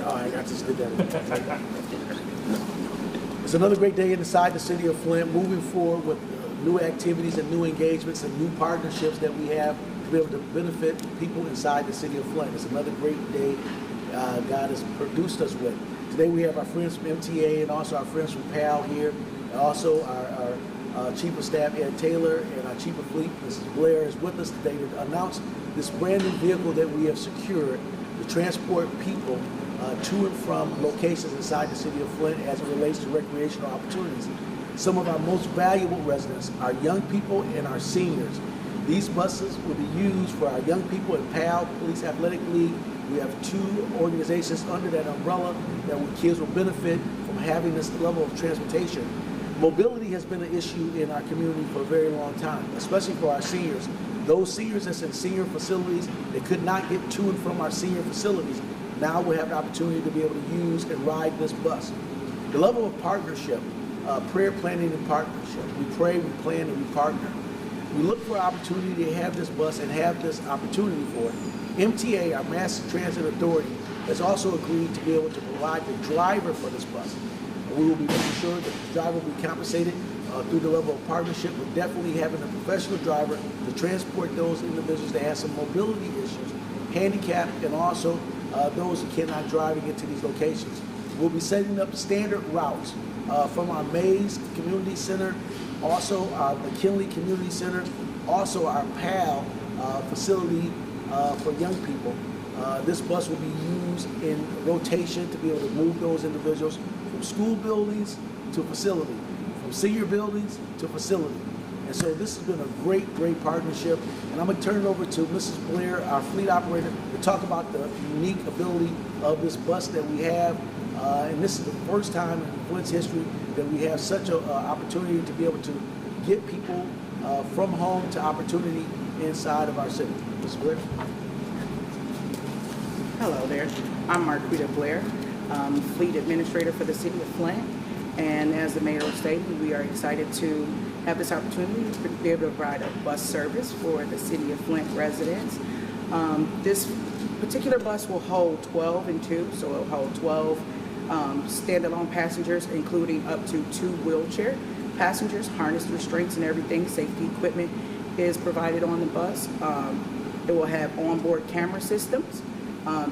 All right, I just did that. It's another great day inside the city of Flint, moving forward with new activities and new engagements and new partnerships that we have to be able to benefit people inside the city of Flint. It's another great day God has produced us with. Today we have our friends from MTA and also our friends from PAL here, and also our Chief of Staff, Ed Taylor, and our Chief of Fleet, Mrs. Blair, is with us today to announce this brand new vehicle that we have secured to transport people to and from locations inside the city of Flint as it relates to recreational opportunities. Some of our most valuable residents are young people and our seniors. These buses will be used for our young people in PAL, Police Athletic League. We have two organizations under that umbrella that kids will benefit from having this level of transportation. Mobility has been an issue in our community for a very long time, especially for our seniors. Those seniors that's in senior facilities that could not get to and from our senior facilities, now we'll have the opportunity to be able to use and ride this bus. The level of partnership, prayer, planning, and partnership. We pray, we plan, and we partner. We look for an opportunity to have this bus and have this opportunity for it. MTA, our Mass Transit Authority, has also agreed to be able to provide the driver for this bus. We will be making sure that the driver will be compensated through the level of partnership, with definitely having a professional driver to transport those individuals that have some mobility issues, handicapped, and also those who cannot drive and get to these locations. We'll be setting up standard routes from our Mays Community Center, also our McKinley Community Center, also our PAL facility for young people. This bus will be used in rotation to be able to move those individuals from school buildings to facility, from senior buildings to facility. And so this has been a great, great partnership. And I'm going to turn it over to Mrs. Blair, our fleet operator, to talk about the unique ability of this bus that we have. And this is the first time in Flint's history that we have such an opportunity to be able to get people from home to opportunity inside of our city. Mrs. Blair. Hello there. I'm Marquita Blair, Fleet Administrator for the City of Flint. And as the Mayor stated, we are excited to have this opportunity to be able to provide a bus service for the City of Flint residents. This particular bus will hold 12 and 2, so it'll hold 12 standalone passengers, including up to 2 wheelchair passengers, harness restraints and everything. Safety equipment is provided on the bus. It will have onboard camera systems,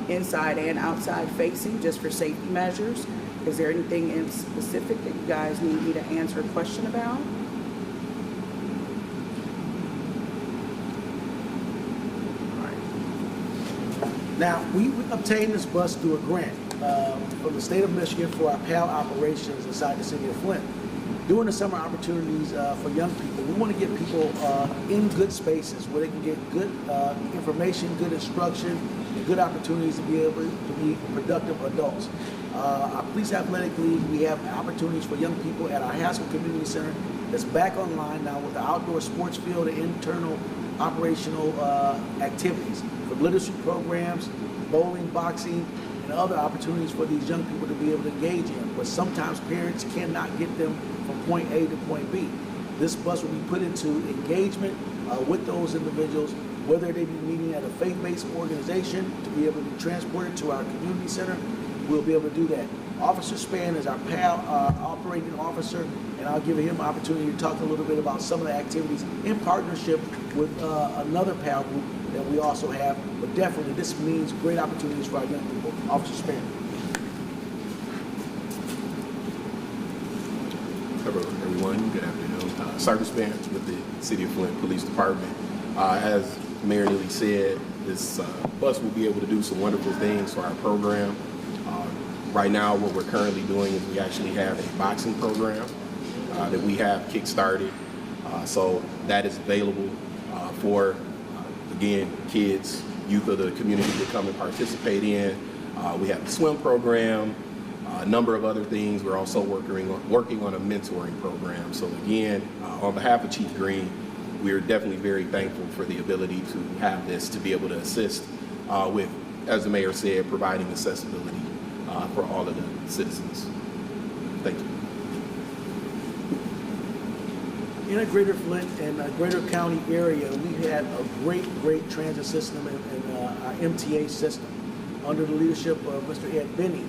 inside and outside facing, just for safety measures. Is there anything in specific that you guys need me to answer a question about? Now, we obtained this bus through a grant from the state of Michigan for our PAL operations inside the city of Flint. During the summer opportunities for young people, we want to get people in good spaces where they can get good information, good instruction, and good opportunities to be able to be productive adults. Our Police Athletic League, we have opportunities for young people at our Haskell Community Center that's back online now with the outdoor sports field and internal operational activities for literacy programs, bowling, boxing, and other opportunities for these young people to be able to engage in. But sometimes parents cannot get them from point A to point B. This bus will be put into engagement with those individuals, whether they be meeting at a faith-based organization to be able to be transported to our community center. We'll be able to do that. Officer Span is our PAL operating officer, and I'll give him an opportunity to talk a little bit about some of the activities in partnership with another PAL group that we also have. But definitely, this means great opportunities for our young people. Officer Span. Hello, everyone. Good afternoon. Sergeant Span with the City of Flint Police Department. As Mayor Neely said, this bus will be able to do some wonderful things for our program. Right now, what we're currently doing is we actually have a boxing program that we have kick-started. So that is available for, again, kids, youth of the community to come and participate in. We have the swim program, a number of other things. We're also working on a mentoring program. So again, on behalf of Chief Green, we're definitely very thankful for the ability to have this to be able to assist with, as the Mayor said, providing accessibility for all of the citizens. Thank you. In a greater Flint and a greater county area, we had a great transit system and our MTA system. under the leadership of Mr. Ed Benny.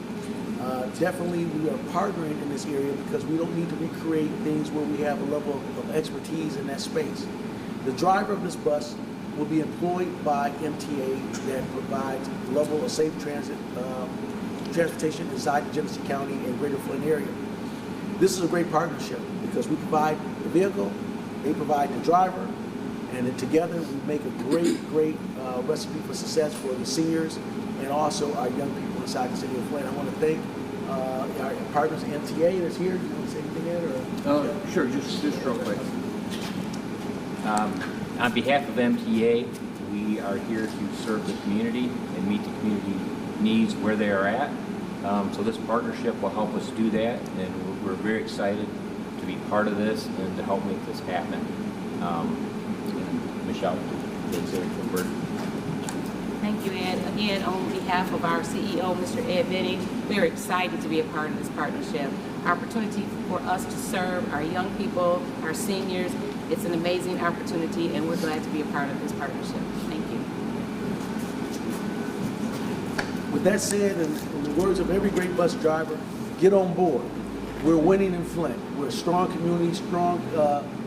Definitely we are partnering in this area because we don't need to recreate things where we have a level of expertise in that space. The driver of this bus will be employed by MTA that provides a level of safe transportation inside the Genesee County and Greater Flint area. This is a great partnership because we provide the vehicle, they provide the driver, and then together we make a great recipe for success for the seniors and also our young people inside the city of Flint. I want to thank our partners, MTA, that's here. Do you want to say anything there? Sure, just real quick. On behalf of MTA, we are here to serve the community and meet the community needs where they are at. So this partnership will help us do that, and we're very excited to be part of this and to help make this happen. And Michelle, let's say from Bert. Thank you, Ed. Again, on behalf of our CEO, Mr. Ed Benny, we are excited to be a part of this partnership. Opportunity for us to serve our young people, our seniors. It's an amazing opportunity, and we're glad to be a part of this partnership. Thank you. With that said, in the words of every great bus driver, get on board. We're winning in Flint. We're a strong community, strong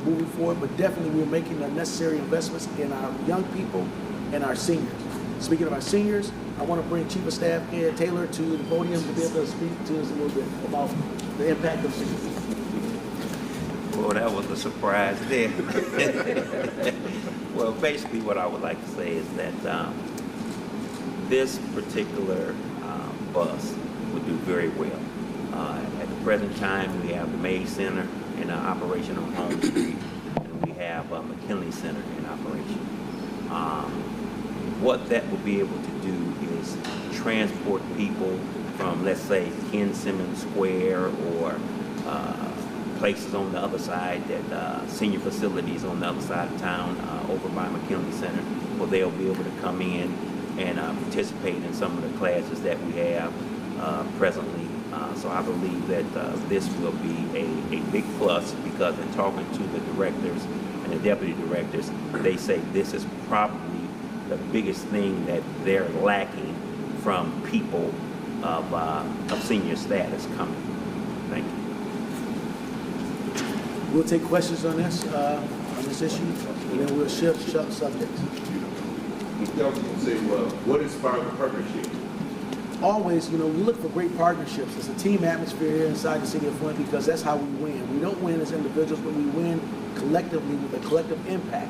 moving forward, but definitely we're making the necessary investments in our young people and our seniors. Speaking of our seniors, I want to bring Chief of Staff Ed Taylor to the podium to be able to speak to us a little bit about the impact of seniors. Well, that was a surprise there. Well, basically what I would like to say is that this particular bus would do very well. At the present time, we have the May Center in operation on Home Street, and we have McKinley Center in operation. What that will be able to do is transport people from, let's say, Ken Simmons Square or places on the other side, that senior facilities on the other side of town over by McKinley Center, where they'll be able to come in and participate in some of the classes that we have presently. So I believe that this will be a big plus, because in talking to the directors and the deputy directors, they say this is probably the biggest thing that they're lacking from people of senior status coming. Thank you. We'll take questions on this issue, and then we'll shift subjects. Say, what inspired the partnership? Always, we look for great partnerships. It's a team atmosphere here inside the city of Flint because that's how we win. We don't win as individuals, but we win collectively with a collective impact.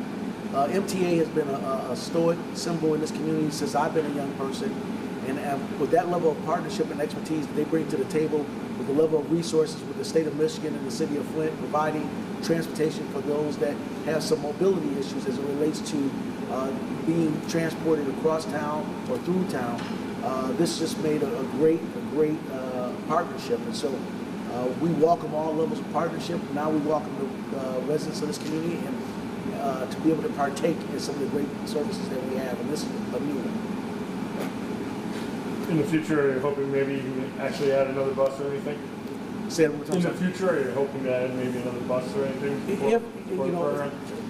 MTA has been a stoic symbol in this community since I've been a young person, and with that level of partnership and expertise that they bring to the table, with the level of resources with the state of Michigan and the city of Flint, providing transportation for those that have some mobility issues as it relates to being transported across town or through town. This just made a great partnership, and so we welcome all levels of partnership. Now we welcome the residents of this community and to be able to partake in some of the great services that we have, and this is a new one. In the future, are you hoping maybe you can actually add another bus or anything? Say it one more time. In the future, are you hoping to add maybe another bus or anything?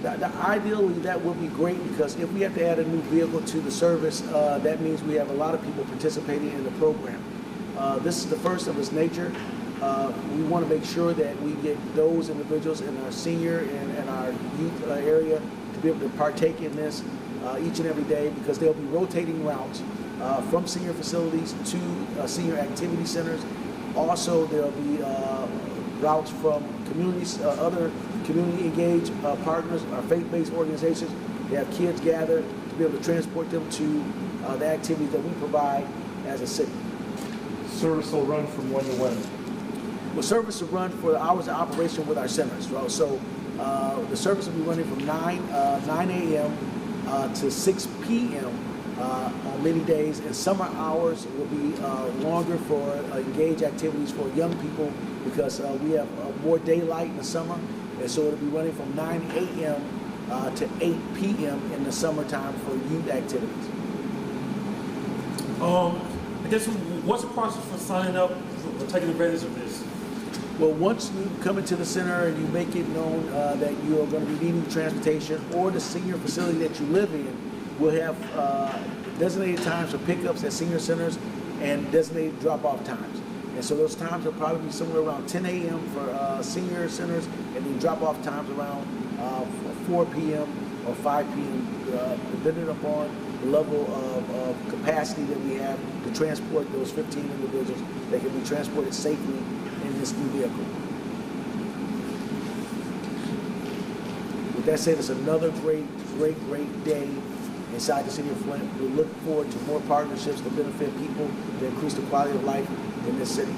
Ideally that would be great, because if we have to add a new vehicle to the service, that means we have a lot of people participating in the program. This is the first of its nature. We want to make sure that we get those individuals in our senior and our youth area to be able to partake in this each and every day, because there'll be rotating routes from senior facilities to senior activity centers. Also, there'll be routes from communities, other community engaged partners, our faith-based organizations. They have kids gathered to be able to transport them to the activities that we provide as a city. Service will run from when to when? Well, service will run for the hours of operation with our centers. So the service will be running from 9 a.m. To 6 p.m. On many days, and summer hours will be longer for engaged activities for young people, because we have more daylight in the summer, and so it'll be running from 9 a.m. To 8 p.m. in the summertime for youth activities. I guess what's the process for signing up for taking advantage of this? Well, once you come into the center and you make it known that you are going to be needing transportation, or the senior facility that you live in will have designated times for pickups at senior centers and designated drop-off times. And so those times will probably be somewhere around 10 a.m. for senior centers, and then drop-off times around 4 p.m. or 5 p.m., depending upon the level of capacity that we have to transport those 15 individuals that can be transported safely in this new vehicle. With that said, it's another great day inside the city of Flint. We look forward to more partnerships to benefit people, to increase the quality of life in this city.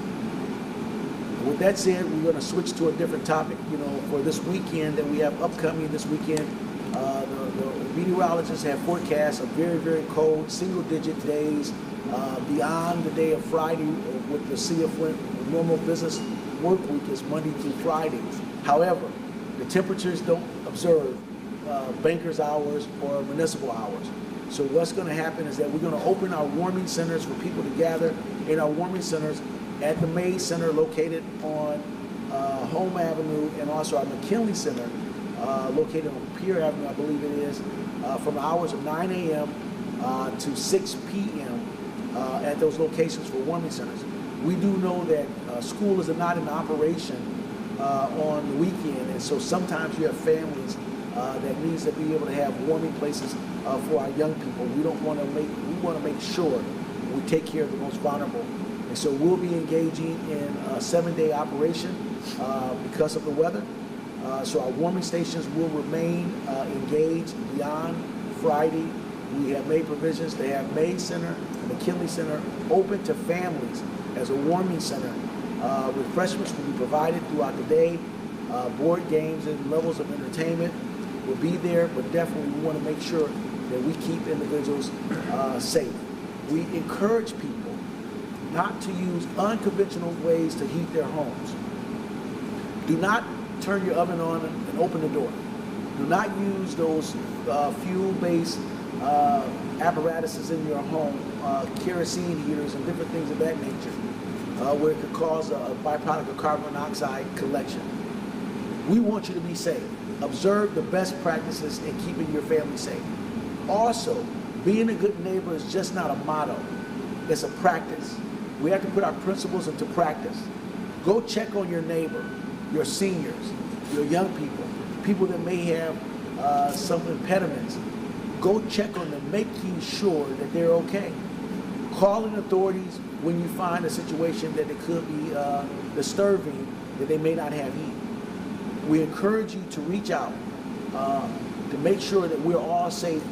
With that said, we're going to switch to a different topic. You know, for this weekend that we have upcoming this weekend, the meteorologists have forecast a very cold, single-digit days beyond the day of Friday with the city of Flint. The normal business work week is Monday through Friday. However, the temperatures don't observe bankers' hours or municipal hours. So what's going to happen is that we're going to open our warming centers for people to gather in our warming centers at the Mays Center located on Home Avenue, and also our McKinley Center located on Pier Avenue, I believe it is, from the hours of 9 a.m. To 6 p.m. At those locations for warming centers. We do know that school is not in operation on the weekend, and so sometimes you have families that needs to be able to have warming places for our young people. We want to make sure we take care of the most vulnerable. And so we'll be engaging in a 7-day operation because of the weather. So our warming stations will remain engaged beyond Friday. We have made provisions to have May Center and McKinley Center open to families as a warming center. Refreshments will be provided throughout the day. Board games and levels of entertainment will be there, but definitely we want to make sure that we keep individuals safe. We encourage people not to use unconventional ways to heat their homes. Do not turn your oven on and open the door. Do not use those fuel-based apparatuses in your home, kerosene heaters and different things of that nature, where it could cause a byproduct of carbon monoxide collection. We want you to be safe. Observe the best practices in keeping your family safe. Also, being a good neighbor is just not a motto, it's a practice. We have to put our principles into practice. Go check on your neighbor, your seniors, your young people, people that may have some impediments. Go check on them, making sure that they're okay. Calling authorities when you find a situation that it could be disturbing, that they may not have heat. We encourage you to reach out to make sure that we're all safe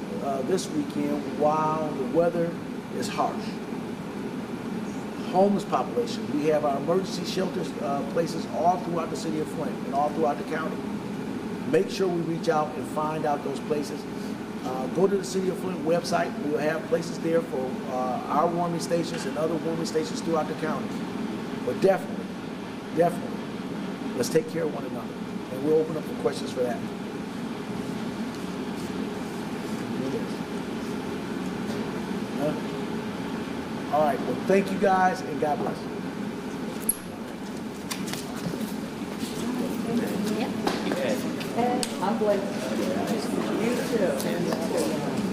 this weekend while the weather is harsh. Homeless population. We have our emergency shelters places all throughout the city of Flint and all throughout the county. Make sure we reach out and find out those places. Go to the City of Flint website. We'll have places there for our warming stations and other warming stations throughout the county. But definitely, let's take care of one another. And we'll open up for questions for that. All right, well, thank you guys, and God bless. I'm blessed. You too.